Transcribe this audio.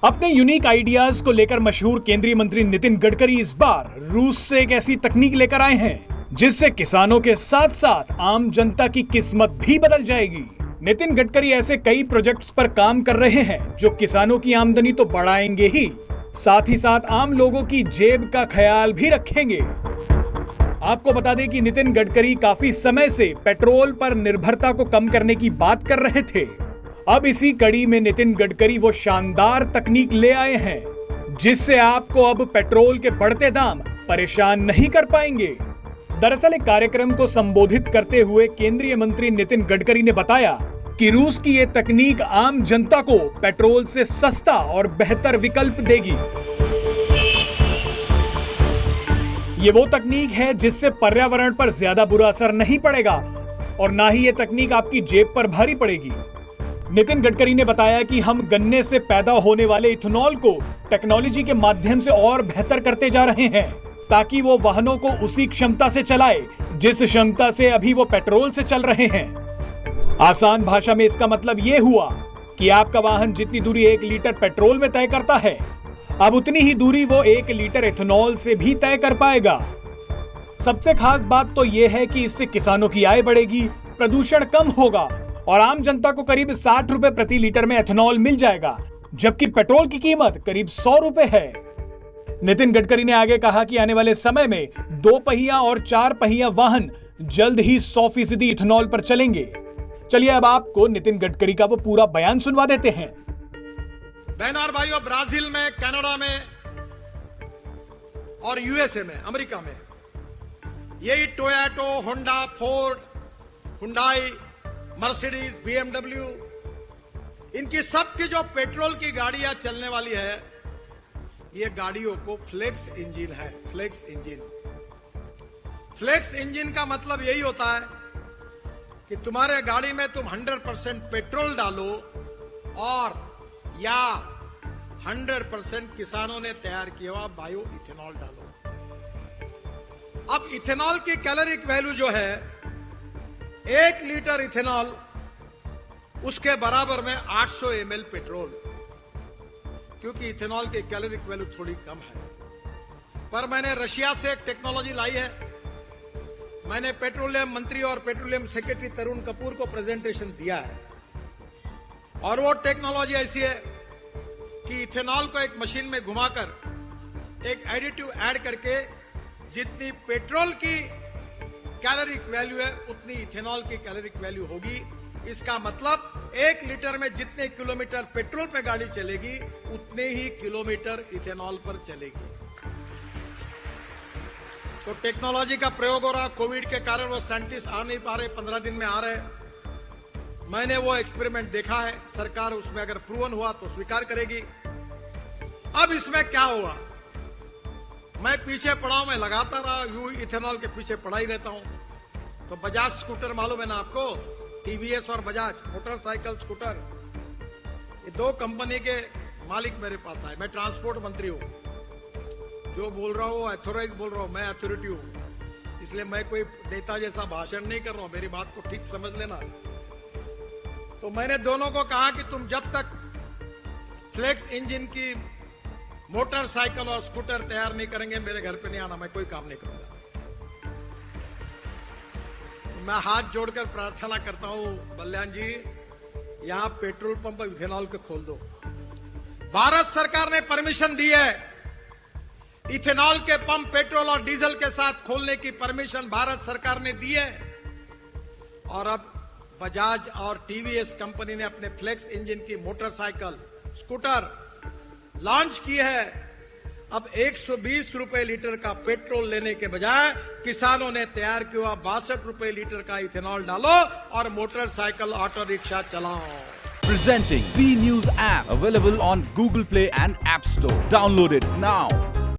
अपने unique ideas को लेकर मशहूर केंद्रीय मंत्री नितिन गडकरी इस बार रूस से एक ऐसी तकनीक लेकर आए हैं जिससे किसानों के साथ साथ आम जनता की किस्मत भी बदल जाएगी। नितिन गडकरी ऐसे कई प्रोजेक्ट्स पर काम कर रहे हैं जो किसानों की आमदनी तो बढ़ाएंगे ही, साथ ही साथ आम लोगों की जेब का ख्याल भी रखेंगे। आपको बता दें कि नितिन गडकरी काफी समय से पेट्रोल पर निर्भरता को कम करने की बात कर रहे थे। अब इसी कड़ी में नितिन गडकरी वो शानदार तकनीक ले आए हैं जिससे आपको अब पेट्रोल के बढ़ते दाम परेशान नहीं कर पाएंगे। दरअसल एक कार्यक्रम को संबोधित करते हुए केंद्रीय मंत्री नितिन गडकरी ने बताया कि रूस की ये तकनीक आम जनता को पेट्रोल से सस्ता और बेहतर विकल्प देगी। ये वो तकनीक है जिससे पर्यावरण पर ज्यादा बुरा असर नहीं पड़ेगा और ना ही ये तकनीक आपकी जेब पर भारी पड़ेगी। नितिन गडकरी ने बताया कि हम गन्ने से पैदा होने वाले इथेनॉल को टेक्नोलॉजी के माध्यम से और बेहतर करते जा रहे हैं ताकि वो वाहनों को उसी क्षमता से चलाए जिस क्षमता से अभी वो पेट्रोल से चल रहे हैं। आसान भाषा में इसका मतलब ये हुआ कि आपका वाहन जितनी दूरी 1 लीटर पेट्रोल में तय करता है, अब उतनी ही दूरी वो 1 लीटर इथेनॉल से भी तय कर पाएगा। सबसे खास बात तो यह है कि इससे किसानों की आय बढ़ेगी, प्रदूषण कम होगा और आम जनता को करीब 60 रुपए प्रति लीटर में एथेनॉल मिल जाएगा, जबकि पेट्रोल की कीमत करीब 100 रुपए है। नितिन गडकरी ने आगे कहा कि आने वाले समय में 2 पहिया और 4 पहिया वाहन जल्द ही 100% इथेनॉल पर चलेंगे। चलिए अब आपको नितिन गडकरी का वो पूरा बयान सुनवा देते हैं। बहनों और भाइयों, ब्राजील में, कनाडा में और यूएसए में, अमेरिका में यही Toyota, Honda, Ford, Hyundai, Mercedes, BMW, इनकी सबकी जो पेट्रोल की गाड़ियां चलने वाली है, ये गाड़ियों को फ्लेक्स इंजन है। फ्लेक्स इंजन, फ्लेक्स इंजन का मतलब यही होता है कि तुम्हारे गाड़ी में तुम 100% पेट्रोल डालो और या 100% किसानों ने तैयार किया हुआ बायो इथेनॉल डालो। अब इथेनॉल की कैलोरिक वैल्यू जो है 1 लीटर इथेनॉल, उसके बराबर में 800 ml पेट्रोल, क्योंकि इथेनॉल की कैलोरिक वैल्यू थोड़ी कम है। पर मैंने रशिया से एक टेक्नोलॉजी लाई है। मैंने पेट्रोलियम मंत्री और पेट्रोलियम सेक्रेटरी तरुण कपूर को प्रेजेंटेशन दिया है और वो टेक्नोलॉजी ऐसी है कि इथेनॉल को एक मशीन में घुमाकर एक एडिटिव ऐड करके जितनी पेट्रोल की कैलोरिक वैल्यू है उतनी इथेनॉल की कैलोरिक वैल्यू होगी। इसका मतलब 1 लीटर में जितने किलोमीटर पेट्रोल पे गाड़ी चलेगी उतने ही किलोमीटर इथेनॉल पर चलेगी। तो टेक्नोलॉजी का प्रयोग हो रहा। कोविड के कारण वो साइंटिस्ट आ नहीं पा रहे, 15 दिन में आ रहे। मैंने वो एक्सपेरिमेंट देखा है। सरकार उसमें अगर प्रूवन हुआ तो स्वीकार करेगी। अब इसमें क्या हुआ, मैं पीछे पड़ा हूं, मैं लगातार रहा यूं इथेनॉल के पीछे पड़ा ही रहता हूं। तो बजाज स्कूटर मालूम है ना आपको, टीवीएस और बजाज मोटरसाइकिल स्कूटर, ये 2 कंपनी के मालिक मेरे पास आए। मैं ट्रांसपोर्ट मंत्री हूं, जो बोल रहा हूं अथॉराइज बोल रहा हूं, मैं अथॉरिटी हूं, इसलिए मैं कोई नेता जैसा भाषण नहीं कर रहा हूं, मेरी बात को ठीक समझ लेना। तो मैंने दोनों को कहा कि तुम जब तक फ्लेक्स इंजन की मोटरसाइकिल और स्कूटर तैयार नहीं करेंगे मेरे घर पे नहीं आना, मैं कोई काम नहीं करूंगा। मैं हाथ जोड़कर प्रार्थना करता हूं, बल्याण जी, यहां पेट्रोल पंप इथेनॉल के खोल दो। भारत सरकार ने परमिशन दी है, इथेनॉल के पंप पेट्रोल और डीजल के साथ खोलने की परमिशन भारत सरकार ने दी है। और अब बजाज और टीवीएस कंपनी ने अपने फ्लेक्स इंजन की मोटरसाइकिल, स्कूटर लॉन्च की है। अब 120 रुपए लीटर का पेट्रोल लेने के बजाय किसानों ने तैयार किया 62 रुपए लीटर का इथेनॉल डालो और मोटरसाइकिल, ऑटो रिक्शा चलाओ। Presenting B News app, available on Google Play and App Store. Download it now.